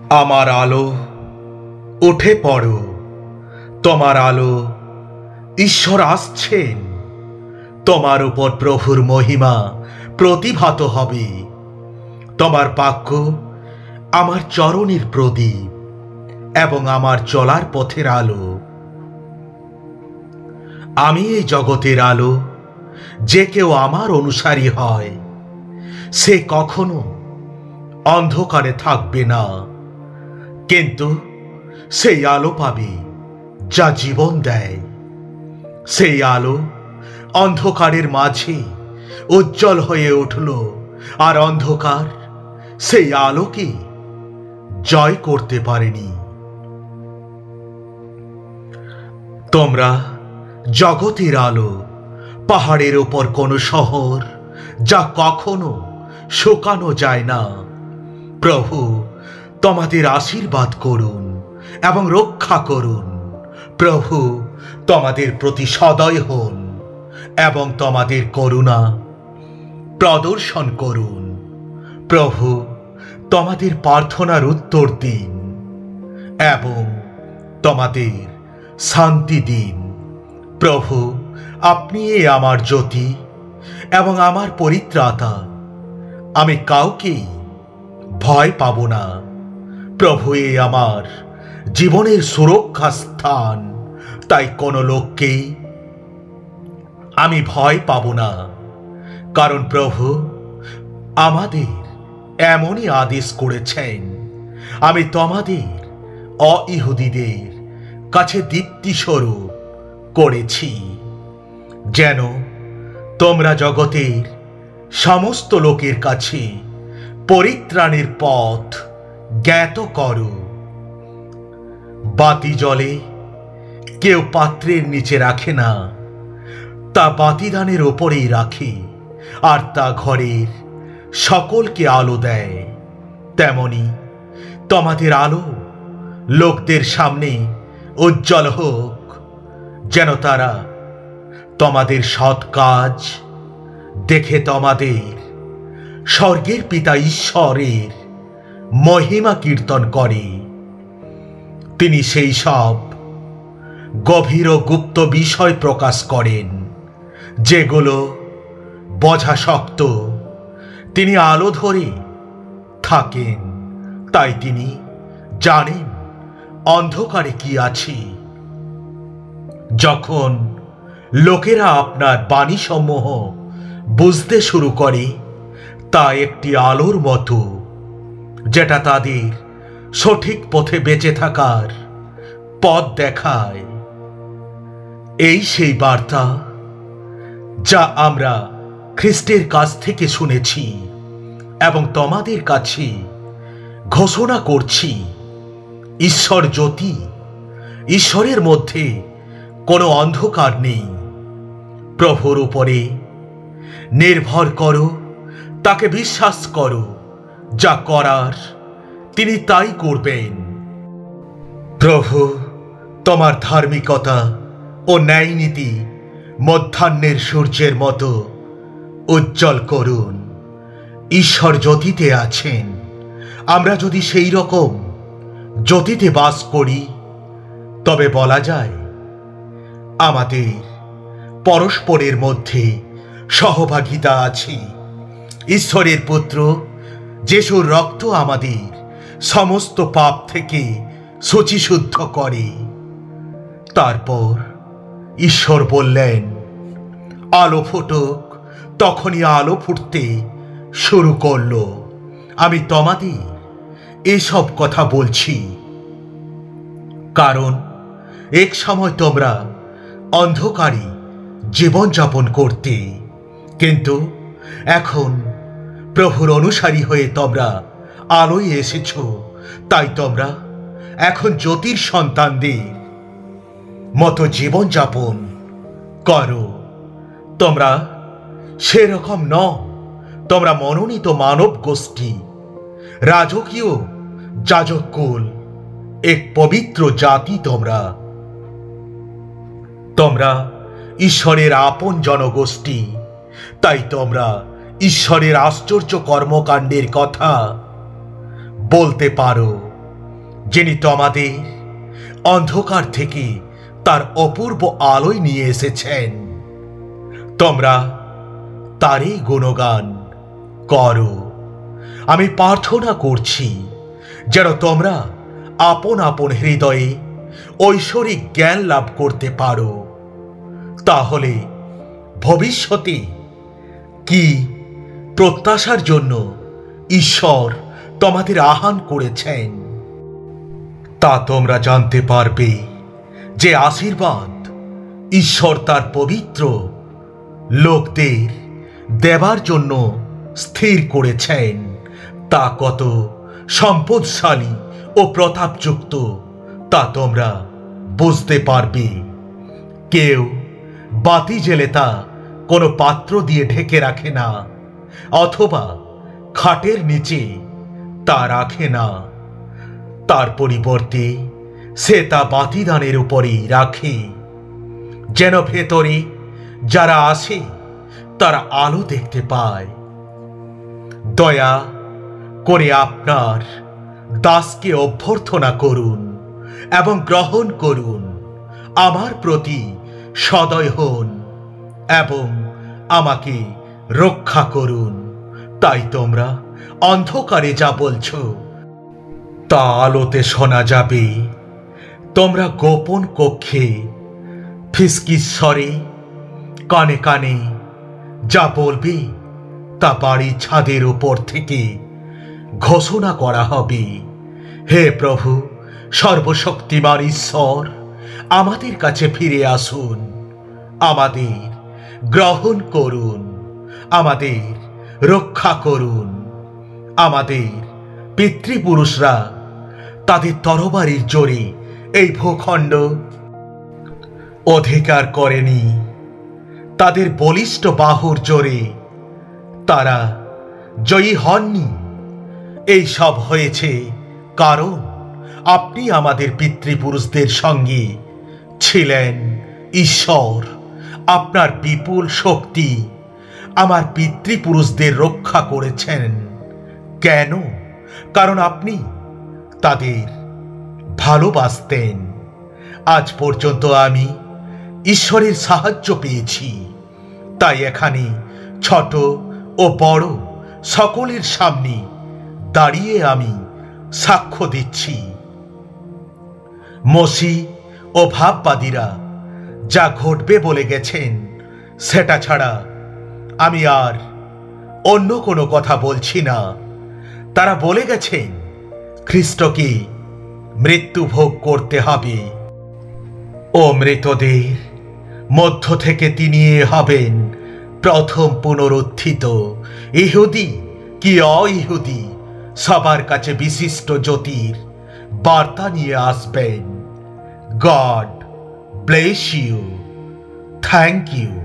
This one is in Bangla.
আমার আলো, উঠে পড়ো। তোমার আলো, ঈশ্বর আসছেন। তোমার উপর প্রভুর মহিমা প্রতিভাত হবে। তোমার বাক্য আমার চরণের প্রদীপ এবং আমার চলার পথের আলো। আমি এই জগতের আলো। যে কেউ আমার অনুসারী হয়, সে কখনো অন্ধকারে থাকবে না, কিন্তু সেই আলো পাবে যা জীবন দেয়। সেই আলো অন্ধকারের মাঝে উজ্জ্বল হয়ে উঠল, আর অন্ধকার সেই আলোকে জয় করতে পারেনি। তোমরা জগতের আলো, পাহাড়ের ওপর কোনো শহর যা কখনো শুকানো যায় না। প্রভু তোমাদের আশীর্বাদ করুন এবং রক্ষা করুন। প্রভু তোমাদের প্রতি সদয় হন এবং তোমাদের করুণা প্রদর্শন করুন। প্রভু তোমাদের প্রার্থনার উত্তর দিন এবং তোমাদের শান্তি দিন। প্রভু আপনি আমার জ্যোতি এবং আমার পরিত্রাতা। আমি কাউকেই ভয় পাব না। প্রভু আমার জীবনের সুরক্ষা স্থান, তাই কোনো লোককেই আমি ভয় পাব না। কারণ প্রভু আমাদের এমনই আদেশ করেছেন, আমি তোমাদের অইহুদীদের কাছে দীপ্তিস্বরূপ করেছি, যেন তোমরা জগতের সমস্ত লোকের কাছে পরিত্রাণের পথ জ্ঞাত করো। বাতি জ্বলে কেউ পাত্রের নিচে রাখে না, তা বাতিদানের ওপরেই রাখে, আর তা ঘরের সকলকে আলো দেয়। তেমনি তোমাদের আলো লোকদের সামনে উজ্জ্বল হোক, যেন তারা তোমাদের সৎ কাজ দেখে তোমাদের স্বর্গের পিতা ঈশ্বরের মহিমা কীর্তন করে। তিনি সেই সব গভীর ও গুপ্ত বিষয় প্রকাশ করেন, যেগুলো বোঝা শক্ত। তিনি আলো ধরে থাকেন, তাই তিনি জানেন অন্ধকারে কি আছে। যখন লোকেরা আপনার বাণীসমূহ বুঝতে শুরু করে, তা একটি আলোর মতো, যেটা তাদের সঠিক পথে বেঁচে থাকার পথ দেখায়। এই সেই বার্তা যা আমরা খ্রিস্টের কাছ থেকে শুনেছি এবং তোমাদের কাছে ঘোষণা করছি। ঈশ্বর জ্যোতি, ঈশ্বরের মধ্যে কোনো অন্ধকার নেই। প্রভুর উপরে নির্ভর করো, তাকে বিশ্বাস করো। যা করার তিনি তাই করবেন। প্রভু তোমার ধার্মিকতা ও ন্যায় নীতি মধ্যাহ্নের সূর্যের মতো উজ্জ্বল করুন। ঈশ্বর জ্যোতিতে আছেন। আমরা যদি সেই রকম জ্যোতিতে বাস করি, তবে বলা যায় আমাদের পরস্পরের মধ্যে সহভাগিতা আছে। ঈশ্বরের পুত্র যিশুর রক্ত আমাদের সমস্ত পাপ থেকে শুচিশুদ্ধ করে। তারপর ঈশ্বর বললেন, আলো ফুটুক। তখনই আলো ফুটতে শুরু করলো। আমি তোমাদের এসব কথা বলছি কারণ এক সময় তোমরা অন্ধকারে জীবনযাপন করতে, কিন্তু এখন প্রভুর অনুসারী হয়ে তোমরা আলোয় এসেছ। তাই তোমরা এখন জ্যোতির সন্তানদের মতো জীবনযাপন করো। তোমরা সেরকম নও। তোমরা মনোনীত মানব গোষ্ঠী, রাজকীয় যাজককুল, এক পবিত্র জাতি। তোমরা ঈশ্বরের আপন জনগোষ্ঠী। তাই তোমরা ঈশ্বরের আশ্চর্য কর্মকাণ্ডের কথা বলতে পারো, যিনি তোমাদের অন্ধকার থেকে তার অপূর্ব আলোয় নিয়ে এসেছেন। তোমরা তারই গুণগান করো। আমি প্রার্থনা করছি যেন তোমরা আপন আপন হৃদয়ে ঐশ্বরিক জ্ঞান লাভ করতে পারো। তাহলে ভবিষ্যতে কি প্রত্যাশার জন্য ঈশ্বর তোমাদের আহ্বান করেছেন তা তোমরা জানতে পারবে। যে আশীর্বাদ ঈশ্বর তার পবিত্র লোকদের দেবার জন্য স্থির করেছেন তা কত সম্পদশালী ও প্রতাপযুক্ত তা তোমরা বুঝতে পারবে। কেউ বাতি জ্বেলে তা কোনো পাত্র দিয়ে ঢেকে রাখে না, অথবা খাটের নিচে তা রাখে না। তার পরিবর্তে সে তা বাতিদানের উপরেই রাখে, যেন ভেতরে যারা আসে তারা আলো দেখতে পায়। দয়া করে আপনার দাসকে অভ্যর্থনা করুন এবং গ্রহণ করুন। আমার প্রতি সদয় হন এবং আমাকে রক্ষা করুন। তাই তোমরা অন্ধকারে যা বলছো তা আলোতে শোনা যাবে। তোমরা গোপন কক্ষে ফিসকির স্বরে কানে কানে যা বলবে তা বাড়ির ছাদের উপর থেকে ঘোষণা করা হবে। হে প্রভু সর্বশক্তিমান ঈশ্বর, আমাদের কাছে ফিরে আসুন, আমাদের গ্রহণ করুন, আমাদের রক্ষা করুন। আমাদের পিতৃপুরুষরা তাদের তরবারির জোরে এই ভূখণ্ড অধিকার করেনি, তাদের বলিষ্ঠ বাহুর জোরে তারা জয়ী হননি। এই সব হয়েছে কারণ আপনি আমাদের পিতৃপুরুষদের সঙ্গে ছিলেন। ঈশ্বর আপনার বিপুল শক্তি আমার পিতৃপুরুষদের রক্ষা করেছেন। কেন? কারণ আপনি তাদের ভালোবাসতেন। আজ পর্যন্ত আমি ঈশ্বরের সাহায্য পেয়েছি, তাই এখানে ছোট ও বড় সকলের সামনে দাঁড়িয়ে আমি সাক্ষ্য দিচ্ছি। মসি ও ভাববাদীরা যা ঘটবে বলে গেছেন সেটা ছাড়া আমি আর অন্য কোনো কথা বলছি না। তারা বলে গেছেন খ্রিস্টকে মৃত্যু ভোগ করতে হবে ও মৃতদের মধ্য থেকে তিনি হবেন প্রথম পুনরুত্থিত। ইহুদি কি অইহুদি সবার কাছে বিশিষ্ট জ্যোতির বার্তা নিয়ে আসবেন। God bless you. Thank you.